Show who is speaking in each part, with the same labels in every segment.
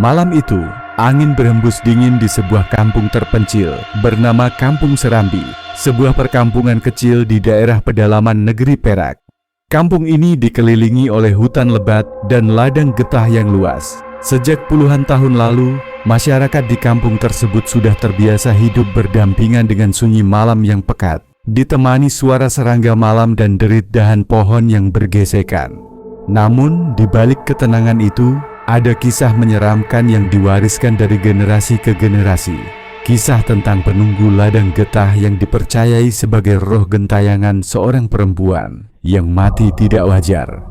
Speaker 1: Malam itu, angin berhembus dingin di sebuah kampung terpencil bernama Kampung Serambi, sebuah perkampungan kecil di daerah pedalaman negeri Perak. Kampung ini dikelilingi oleh hutan lebat dan ladang getah yang luas. Sejak puluhan tahun lalu, masyarakat di kampung tersebut sudah terbiasa hidup berdampingan dengan sunyi malam yang pekat, ditemani suara serangga malam dan derit dahan pohon yang bergesekan. Namun, di balik ketenangan itu, ada kisah menyeramkan yang diwariskan dari generasi ke generasi. Kisah tentang penunggu ladang getah yang dipercayai sebagai roh gentayangan seorang perempuan yang mati tidak wajar.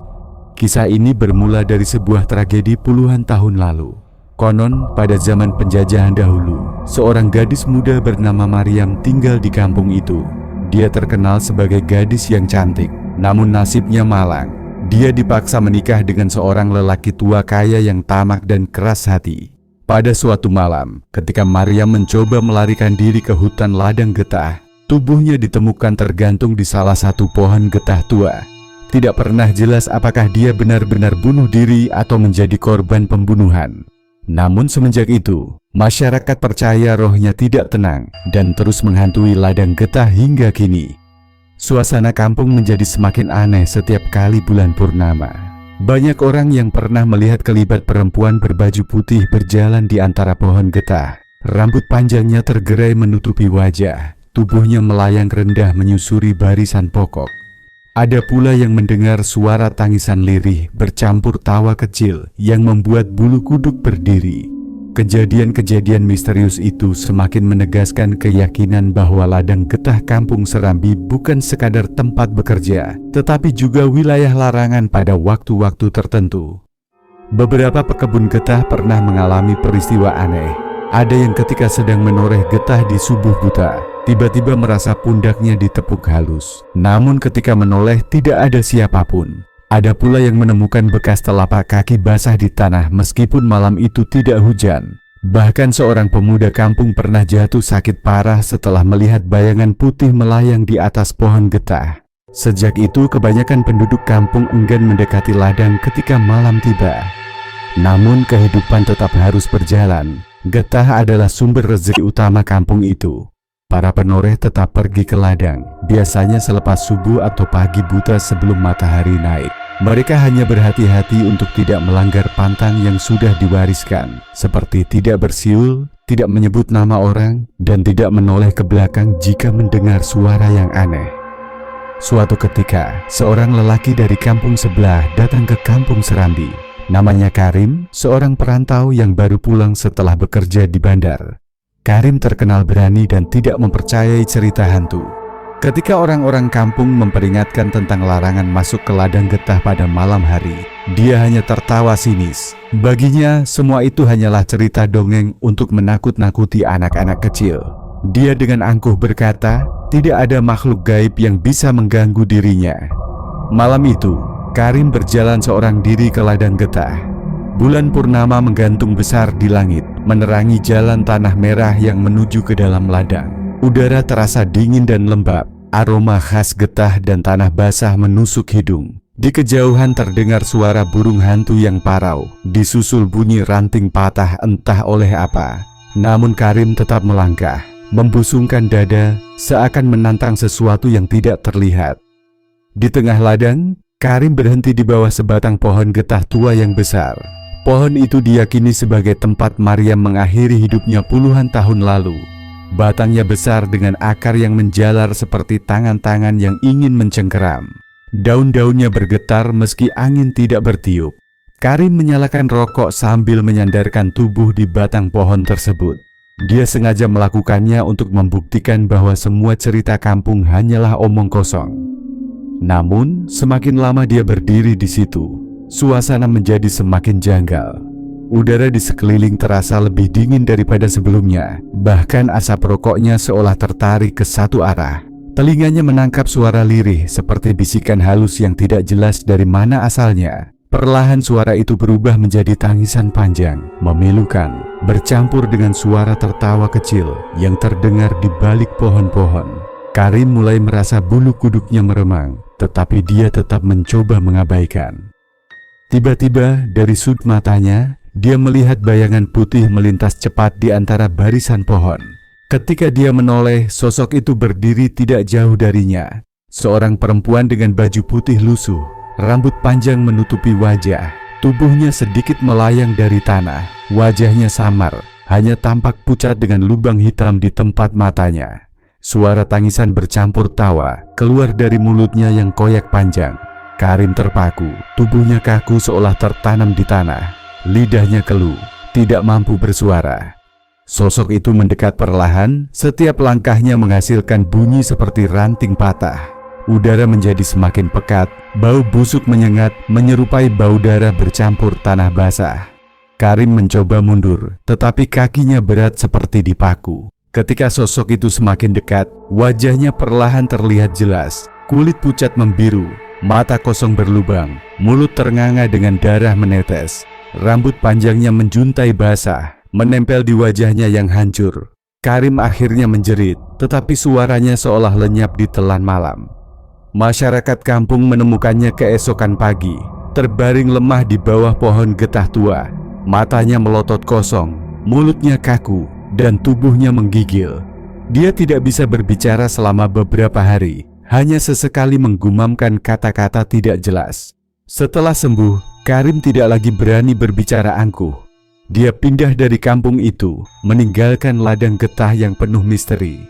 Speaker 1: Kisah ini bermula dari sebuah tragedi puluhan tahun lalu. Konon, pada zaman penjajahan dahulu, seorang gadis muda bernama Maryam tinggal di kampung itu. Dia terkenal sebagai gadis yang cantik, namun nasibnya malang. Dia dipaksa menikah dengan seorang lelaki tua kaya yang tamak dan keras hati. Pada suatu malam, ketika Maryam mencoba melarikan diri ke hutan ladang getah, tubuhnya ditemukan tergantung di salah satu pohon getah tua. Tidak pernah jelas apakah dia benar-benar bunuh diri atau menjadi korban pembunuhan. Namun semenjak itu, masyarakat percaya rohnya tidak tenang dan terus menghantui ladang getah hingga kini. Suasana kampung menjadi semakin aneh setiap kali bulan purnama. Banyak orang yang pernah melihat kelibat perempuan berbaju putih berjalan di antara pohon getah. Rambut panjangnya tergerai menutupi wajah, tubuhnya melayang rendah menyusuri barisan pokok. Ada pula yang mendengar suara tangisan lirih bercampur tawa kecil yang membuat bulu kuduk berdiri. Kejadian-kejadian misterius itu semakin menegaskan keyakinan bahwa ladang getah Kampung Serambi bukan sekadar tempat bekerja, tetapi juga wilayah larangan pada waktu-waktu tertentu. Beberapa pekebun getah pernah mengalami peristiwa aneh. Ada yang ketika sedang menoreh getah di subuh buta, tiba-tiba merasa pundaknya ditepuk halus. Namun ketika menoleh tidak ada siapapun. Ada pula yang menemukan bekas telapak kaki basah di tanah meskipun malam itu tidak hujan. Bahkan seorang pemuda kampung pernah jatuh sakit parah setelah melihat bayangan putih melayang di atas pohon getah. Sejak itu kebanyakan penduduk kampung enggan mendekati ladang ketika malam tiba. Namun kehidupan tetap harus berjalan. Getah adalah sumber rezeki utama kampung itu. Para penoreh tetap pergi ke ladang, biasanya selepas subuh atau pagi buta sebelum matahari naik. Mereka hanya berhati-hati untuk tidak melanggar pantang yang sudah diwariskan, seperti tidak bersiul, tidak menyebut nama orang, dan tidak menoleh ke belakang jika mendengar suara yang aneh. Suatu ketika, seorang lelaki dari kampung sebelah datang ke Kampung Serambi. Namanya Karim, seorang perantau yang baru pulang setelah bekerja di bandar. Karim terkenal berani dan tidak mempercayai cerita hantu. Ketika orang-orang kampung memperingatkan tentang larangan masuk ke ladang getah pada malam hari, dia hanya tertawa sinis. Baginya, semua itu hanyalah cerita dongeng untuk menakut-nakuti anak-anak kecil. Dia dengan angkuh berkata, tidak ada makhluk gaib yang bisa mengganggu dirinya. Malam itu, Karim berjalan seorang diri ke ladang getah. Bulan purnama menggantung besar di langit, menerangi jalan tanah merah yang menuju ke dalam ladang. Udara terasa dingin dan lembab, aroma khas getah dan tanah basah menusuk hidung. Di kejauhan terdengar suara burung hantu yang parau, disusul bunyi ranting patah entah oleh apa. Namun Karim tetap melangkah, membusungkan dada, seakan menantang sesuatu yang tidak terlihat. Di tengah ladang, Karim berhenti di bawah sebatang pohon getah tua yang besar. Pohon itu diyakini sebagai tempat Maryam mengakhiri hidupnya puluhan tahun lalu. Batangnya besar dengan akar yang menjalar seperti tangan-tangan yang ingin mencengkeram. Daun-daunnya bergetar meski angin tidak bertiup. Karim menyalakan rokok sambil menyandarkan tubuh di batang pohon tersebut. Dia sengaja melakukannya untuk membuktikan bahwa semua cerita kampung hanyalah omong kosong. Namun, semakin lama dia berdiri di situ, suasana menjadi semakin janggal. Udara di sekeliling terasa lebih dingin daripada sebelumnya, bahkan asap rokoknya seolah tertarik ke satu arah. Telinganya menangkap suara lirih seperti bisikan halus yang tidak jelas dari mana asalnya. Perlahan suara itu berubah menjadi tangisan panjang, memilukan, bercampur dengan suara tertawa kecil yang terdengar di balik pohon-pohon. Karim mulai merasa bulu kuduknya meremang, tetapi dia tetap mencoba mengabaikan. Tiba-tiba dari sudut matanya, dia melihat bayangan putih melintas cepat di antara barisan pohon. Ketika dia menoleh, sosok itu berdiri tidak jauh darinya. Seorang perempuan dengan baju putih lusuh, rambut panjang menutupi wajah. Tubuhnya sedikit melayang dari tanah. Wajahnya samar, hanya tampak pucat dengan lubang hitam di tempat matanya. Suara tangisan bercampur tawa keluar dari mulutnya yang koyak panjang. Karim terpaku, tubuhnya kaku seolah tertanam di tanah. Lidahnya keluh, tidak mampu bersuara. Sosok itu mendekat perlahan, setiap langkahnya menghasilkan bunyi seperti ranting patah. Udara menjadi semakin pekat, bau busuk menyengat menyerupai bau darah bercampur tanah basah. Karim mencoba mundur, tetapi kakinya berat seperti dipaku. Ketika sosok itu semakin dekat, wajahnya perlahan terlihat jelas. Kulit pucat membiru, mata kosong berlubang, mulut ternganga dengan darah menetes. Rambut panjangnya menjuntai basah, menempel di wajahnya yang hancur. Karim akhirnya menjerit, tetapi suaranya seolah lenyap di telan malam. Masyarakat kampung menemukannya keesokan pagi, terbaring lemah di bawah pohon getah tua. Matanya melotot kosong, mulutnya kaku, dan tubuhnya menggigil. Dia tidak bisa berbicara selama beberapa hari, hanya sesekali menggumamkan kata-kata tidak jelas. Setelah sembuh, Karim tidak lagi berani berbicara angkuh. Dia pindah dari kampung itu, meninggalkan ladang getah yang penuh misteri.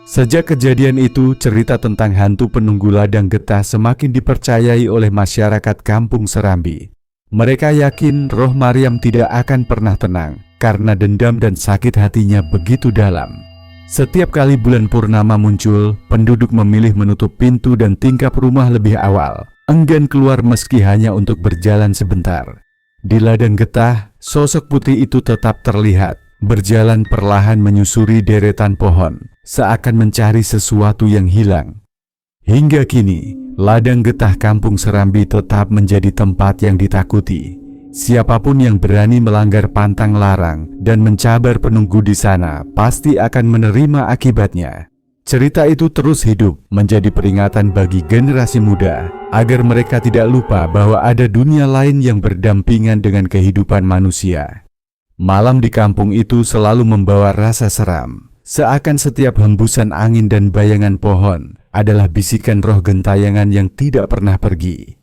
Speaker 1: Sejak kejadian itu, cerita tentang hantu penunggu ladang getah semakin dipercayai oleh masyarakat kampung Serambi. Mereka yakin roh Maryam tidak akan pernah tenang, karena dendam dan sakit hatinya begitu dalam. Setiap kali bulan purnama muncul, penduduk memilih menutup pintu dan tingkap rumah lebih awal, enggan keluar meski hanya untuk berjalan sebentar. Di ladang getah, sosok putih itu tetap terlihat, berjalan perlahan menyusuri deretan pohon, seakan mencari sesuatu yang hilang. Hingga kini, ladang getah kampung Serambi tetap menjadi tempat yang ditakuti. Siapapun yang berani melanggar pantang larang dan mencabar penunggu di sana pasti akan menerima akibatnya. Cerita itu terus hidup menjadi peringatan bagi generasi muda agar mereka tidak lupa bahwa ada dunia lain yang berdampingan dengan kehidupan manusia. Malam di kampung itu selalu membawa rasa seram, seakan setiap hembusan angin dan bayangan pohon adalah bisikan roh gentayangan yang tidak pernah pergi.